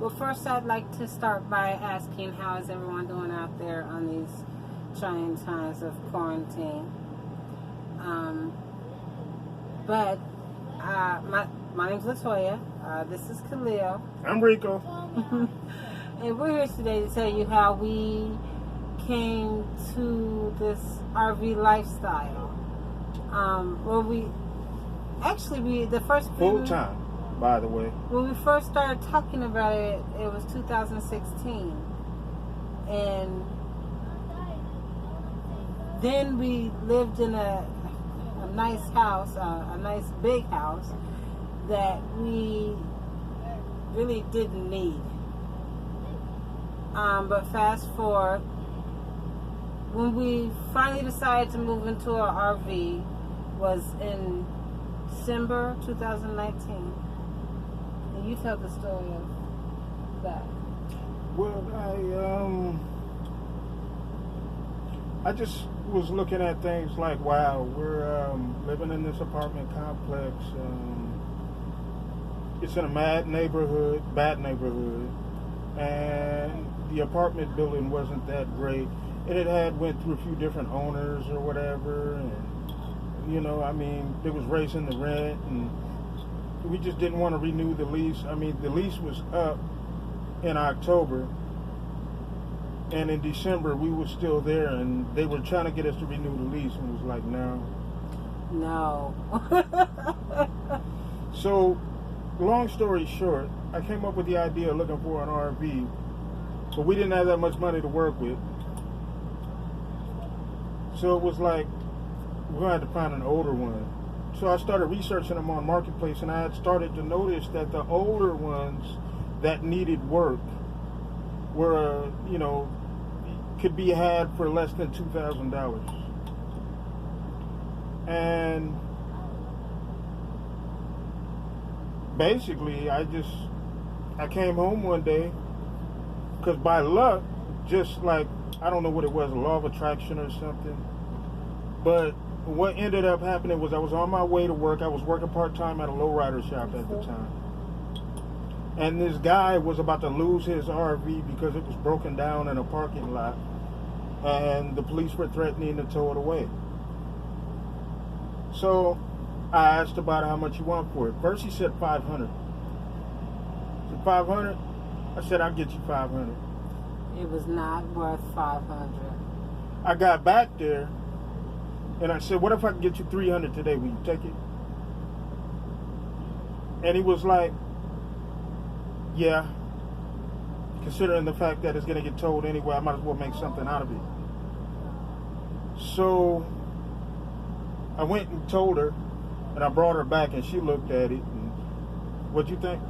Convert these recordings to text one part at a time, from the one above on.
Well, first I'd like to start by asking how is everyone doing out there on these trying times of quarantine. But my name's Latoya. This is Khalil. I'm Rico. And we're here today to tell you how we came to this RV lifestyle. The first Full time, by the way. when we first started talking about it, it was 2016, and then we lived in a nice house, a nice big house that we really didn't need. But fast forward, when we finally decided to move into an RV was in December 2019. And you tell the story of that. Well, I just was looking at things like, wow, we're living in this apartment complex. It's in a bad neighborhood, and the apartment building wasn't that great. And it had went through a few different owners or whatever, and it was raising the rent, and we just didn't want to renew the lease. I mean, the lease was up in October, and in December we were still there, and they were trying to get us to renew the lease, and it was like, no. So, long story short, I came up with the idea of looking for an RV, but we didn't have that much money to work with. So it was like, we're going to have to find an older one. So I started researching them on Marketplace, and I had started to notice that the older ones that needed work were, could be had for less than $2,000. And basically, I came home one day, because by luck, just like, I don't know what it was, a law of attraction or something, but what ended up happening was I was on my way to work. I was working part-time at a lowrider shop at the time. And this guy was about to lose his RV because it was broken down in a parking lot. And the police were threatening to tow it away. So I asked about how much you want for it. First he said $500. I said, $500? I said, I'll get you $500. It was not worth $500. I got back there, and I said, what if I can get you $300 today? Will you take it? And he was like, yeah. Considering the fact that it's going to get towed anyway, I might as well make something out of it. So I went and told her, and I brought her back, and she looked at it, and what'd you think?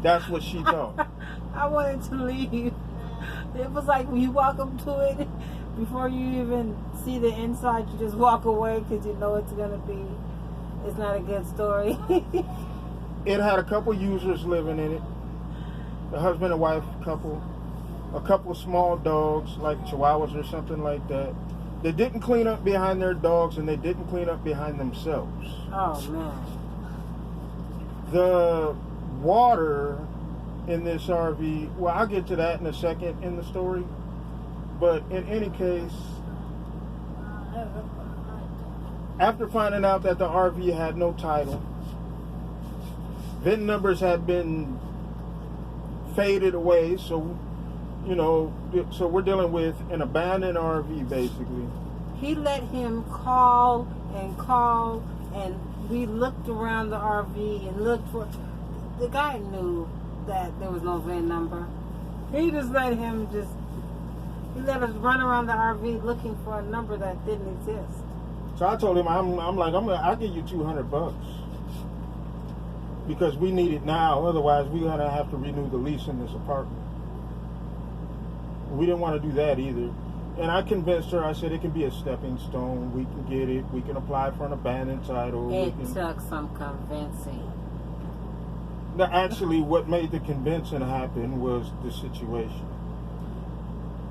That's what she thought. I wanted to leave. It was like when you walk up to it, before you even see the inside, you just walk away because you know it's not a good story. It had a couple users living in it, a husband and wife couple, a couple of small dogs, like Chihuahuas or something like that. They didn't clean up behind their dogs, and they didn't clean up behind themselves. Oh, man. The water in this RV, well, I'll get to that in a second in the story, but in any case, after finding out that the RV had no title, VIN numbers had been faded away, so we're dealing with an abandoned RV basically. He let him call, and we looked around the RV and looked for. The guy knew that there was no VIN number. He just let us run around the RV looking for a number that didn't exist. So I told him, I'll give you $200 because we need it now. Otherwise, we're gonna have to renew the lease in this apartment. We didn't want to do that either. And I convinced her. I said it can be a stepping stone. We can get it. We can apply for an abandoned title. It took some convincing. Now, actually, what made the convincing happen was the situation.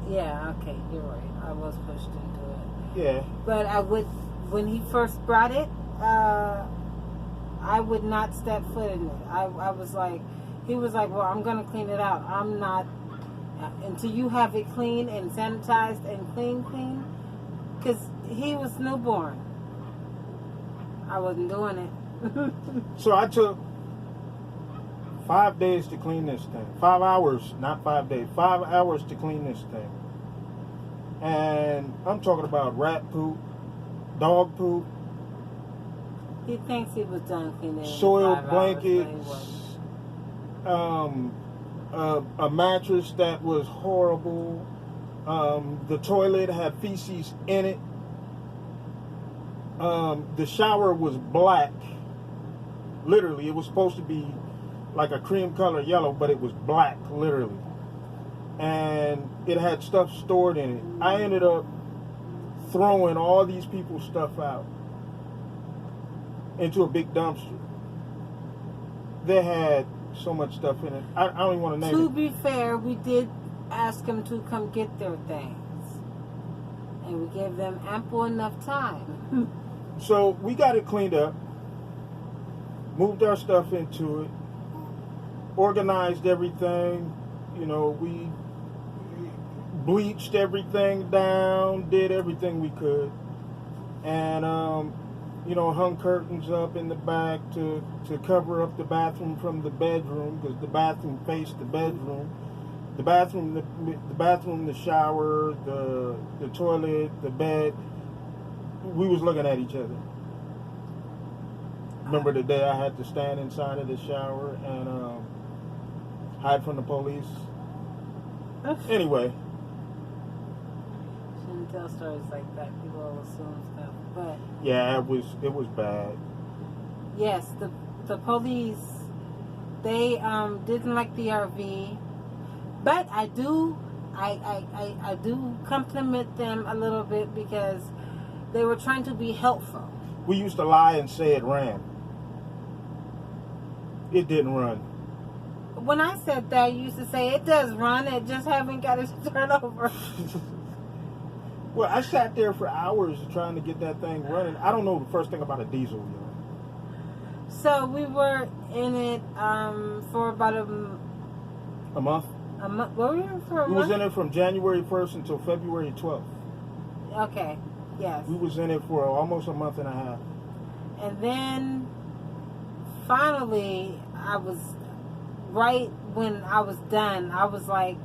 Yeah, okay, you're right. I was pushed into it. Yeah. But when he first brought it, I would not step foot in it. I was like, he was like, well, I'm going to clean it out. I'm not, until you have it clean and sanitized and clean. Because he was newborn. I wasn't doing it. So I took 5 days to clean this thing. 5 hours, not 5 days. 5 hours to clean this thing. And I'm talking about rat poop, dog poop, He thinks he was done cleaning. soiled blankets, a mattress that was horrible. The toilet had feces in it. The shower was black. Literally, it was supposed to be like a cream color yellow, but it was black, literally. And it had stuff stored in it. I ended up throwing all these people's stuff out into a big dumpster. They had so much stuff in it. I don't even want to name To it. be fair, we did ask them to come get their things. And we gave them ample enough time. So we got it cleaned up, moved our stuff into it, organized everything. You know, we bleached everything down, did everything we could, and you know, hung curtains up in the back to cover up the bathroom from the bedroom, because the bathroom faced the bedroom. The bathroom, the shower, the toilet, the bed. We was looking at each other. Remember the day I had to stand inside of the shower and hide from the police? Anyway. Shouldn't tell stories like that. People will assume stuff. But Yeah, it was bad. yes, the police, they didn't like the RV. But I do compliment them a little bit because they were trying to be helpful. We used to lie and say it ran. It didn't run. When I said that, you used to say it does run, it just haven't got its turnover. Well, I sat there for hours trying to get that thing running. I don't know the first thing about a diesel, you know. So we were in it for about A month? a month. Were we in for a We month? was in it from January 1st until February 12th. Okay, yes. We was in it for almost a month and a half. And then finally, I was right when I was done. I was like,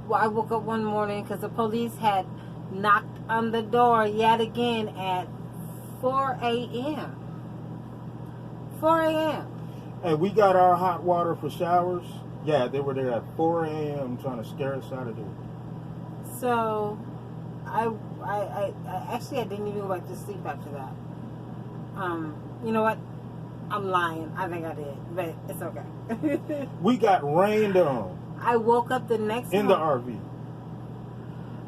well, I woke up one morning because the police had knocked on the door yet again at 4 a.m. 4 a.m. And we got our hot water for showers. Yeah, they were there at 4 a.m. trying to scare us out of there. So, I actually I didn't even go back to sleep after that. You know what? I'm lying. I think I did, but it's okay. We got rained on I woke up the next in the morning. RV.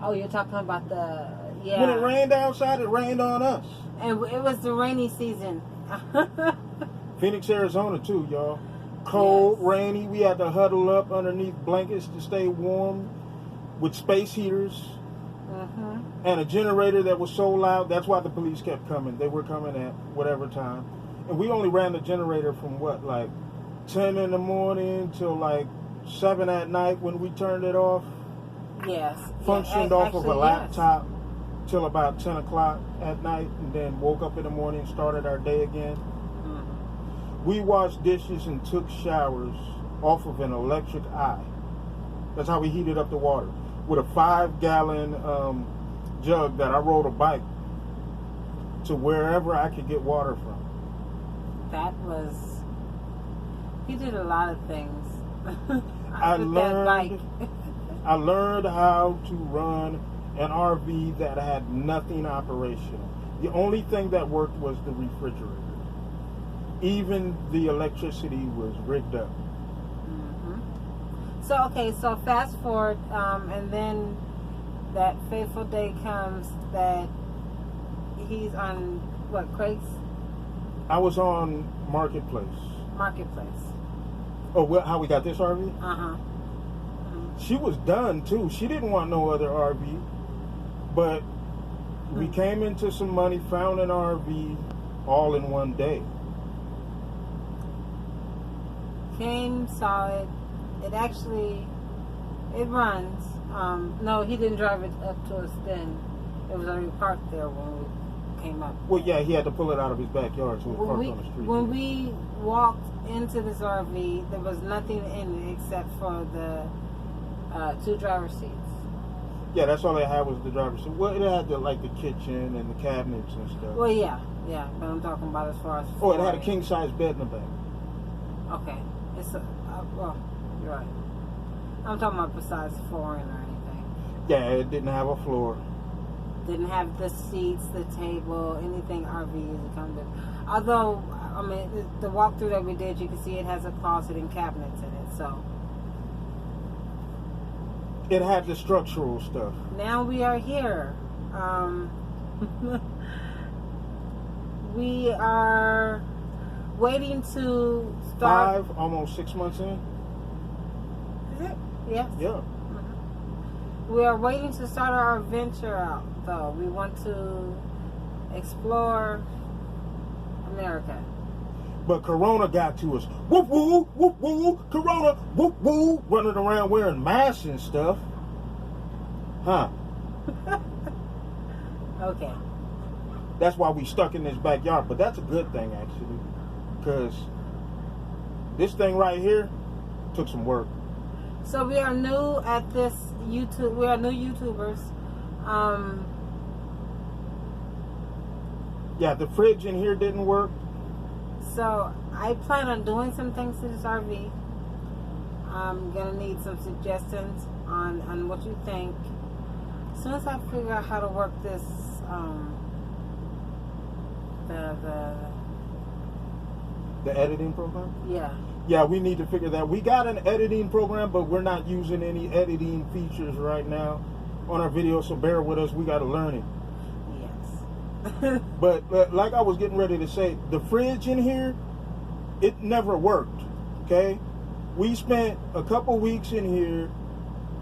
Oh, you're talking about the When it rained outside, it rained on us. And it was the rainy season. Phoenix, Arizona, too, y'all. Cold, Yes. rainy. We had to huddle up underneath blankets to stay warm with space heaters Mm-hmm. and a generator that was so loud. That's why the police kept coming. They were coming at whatever time. And we only ran the generator from what, like 10 in the morning till like 7 at night when we turned it off. Yes. Functioned Yeah, off of a actually, laptop till about 10 o'clock at night, and then woke up in the morning and started our day again. Yes. Mhm. We washed dishes and took showers off of an electric eye. That's how we heated up the water. With a 5-gallon jug that I rode a bike to wherever I could get water from. That was. He did a lot of things. I With that bike. I learned how to run an RV that had nothing operational. The only thing that worked was the refrigerator. Even the electricity was rigged up. So okay, so fast forward, and then that fateful day comes that he's on what, Craig's I was on Marketplace. Marketplace. Oh, well, how we got this RV? Uh-huh. She was done too. She didn't want no other RV. But we came into some money, found an RV all in one day. Came, saw it. It actually, it runs. No, he didn't drive it up to us then. It was already parked there when we came up. Well, yeah, he had to pull it out of his backyard, so it was parked on the street. When we walked into this RV, there was nothing in it except for the 2 driver's seats. Yeah, that's all it had was the driver's seat. Well, it had the kitchen and the cabinets and stuff. Well, yeah, but I'm talking about as far as. Oh, it had a king size bed in the back. Okay, it's well, you're right. I'm talking about besides flooring or anything. Yeah, it didn't have a floor. Didn't have the seats, the table, anything RV is kind of. Although, I mean, the walkthrough that we did, you can see it has a closet and cabinets in it. So it had the structural stuff. now we are here. We are waiting to start. 5, almost 6 months in. Is it? Yes. Yeah. We are waiting to start our adventure out, though. We want to explore America. But Corona got to us. Whoop woo, whoop woo, Corona, whoop woo, running around wearing masks and stuff. Huh. Okay. That's why we stuck in this backyard. But that's a good thing, actually. Because this thing right here took some work. So we are new at this YouTube. We are new YouTubers. Yeah, the fridge in here didn't work. So I plan on doing some things to this RV. I'm gonna need some suggestions on what you think. As soon as I figure out how to work this, The editing program? yeah. Yeah, we need to figure that. We got an editing program, but we're not using any editing features right now on our videos, so bear with us. We got to learn it. Yes. But like I was getting ready to say, the fridge in here, it never worked, okay? We spent a couple weeks in here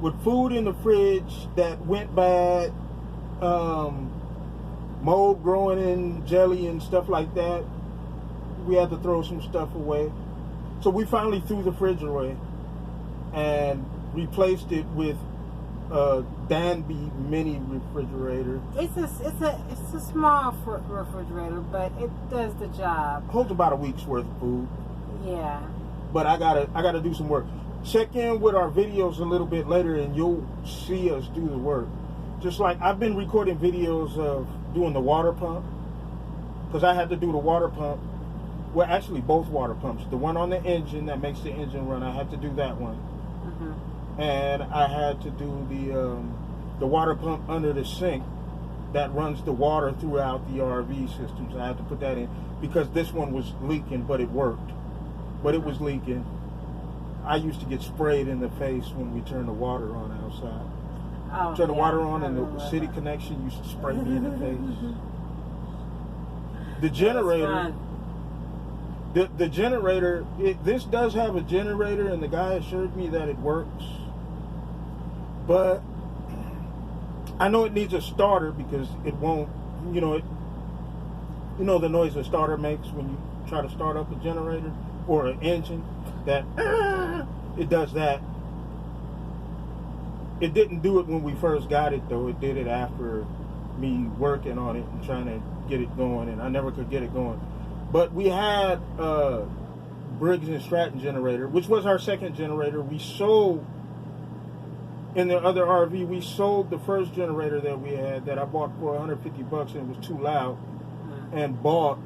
with food in the fridge that went bad, mold growing in jelly and stuff like that. We had to throw some stuff away. So we finally threw the fridge away and replaced it with a Danby mini refrigerator. It's a small refrigerator, but it does the job. Holds about a week's worth of food. Yeah. But I gotta do some work. Check in with our videos a little bit later and you'll see us do the work. Just like I've been recording videos of doing the water pump, because I had to do the water pump. Well, actually both water pumps. The one on the engine that makes the engine run, I had to do that one. Mm-hmm. And I had to do the water pump under the sink that runs the water throughout the RV system. So I had to put that in because this one was leaking, but it worked. But it was leaking. I used to get sprayed in the face when we turned the water on outside. Oh, Turn the yeah, water on I and the remember city that. connection used to spray me in the face. The That was generator, fun. the generator, this does have a generator and the guy assured me that it works. But I know it needs a starter because it won't, you know the noise a starter makes when you try to start up a generator or an engine, that it does that. It didn't do it when we first got it though. It did it after me working on it and trying to get it going, and I never could get it going. But we had a Briggs & Stratton generator, which was our second generator. We sold, in the other RV, we sold the first generator that we had that I bought for $150 and it was too loud, and bought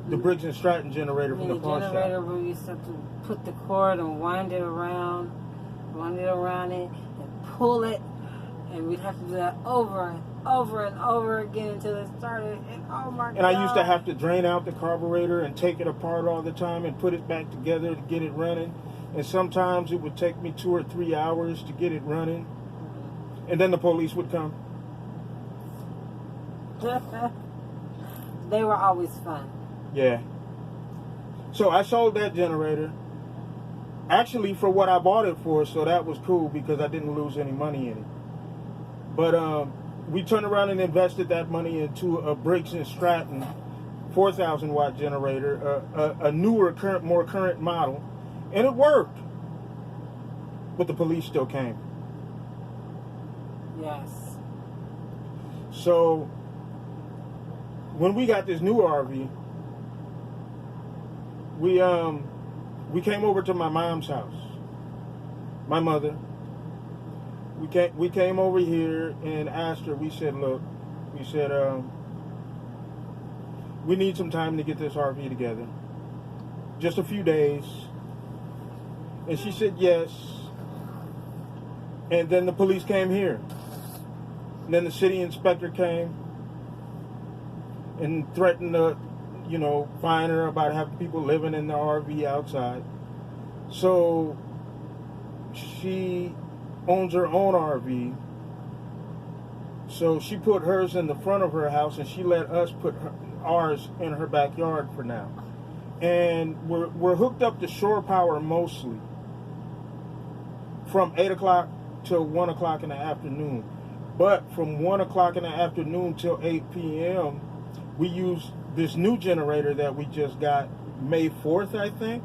the Briggs & Stratton generator from the pawn generator shop. where you used to have to put the cord and wind it around it, and pull it, and we'd have to do that over and over again until it started. And oh my God! And I used to have to drain out the carburetor and take it apart all the time and put it back together to get it running. And sometimes it would take me 2 or 3 hours to get it running. And then the police would come. They were always fun. Yeah. So I sold that generator. Actually, for what I bought it for, so that was cool because I didn't lose any money in it. But we turned around and invested that money into a Briggs & Stratton 4,000 watt generator, a newer, more current model, and it worked. But the police still came. Yes. So when we got this new RV, we came over to my mom's house. My mother. We came over here and asked her. We said, look, we need some time to get this RV together. Just a few days. And she said yes. And then the police came here. And then the city inspector came and threatened to, fine her about having people living in the RV outside. So she owns her own RV. So she put hers in the front of her house, and she let us put ours in her backyard for now. And we're hooked up to shore power mostly from 8 o'clock till 1 o'clock in the afternoon. But from 1 o'clock in the afternoon till 8 p.m., we use this new generator that we just got May 4th, I think.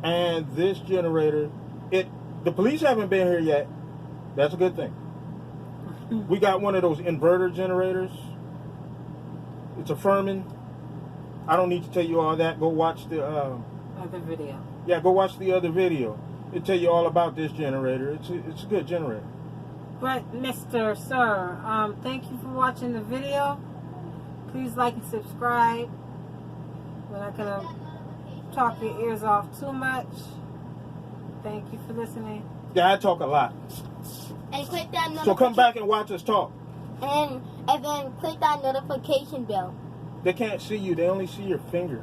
And this generator, the police haven't been here yet. That's a good thing. We got one of those inverter generators. It's a Furman. I don't need to tell you all that. Go watch the other video. Yeah, go watch the other video. It'll tell you all about this generator. It's a good generator. But Mr. Sir, thank you for watching the video. Please like and subscribe. We're not gonna talk your ears off too much. Thank you for listening. Yeah, I talk a lot. And click that notification. So come back and watch us talk. And then click that notification bell. They can't see you. They only see your finger.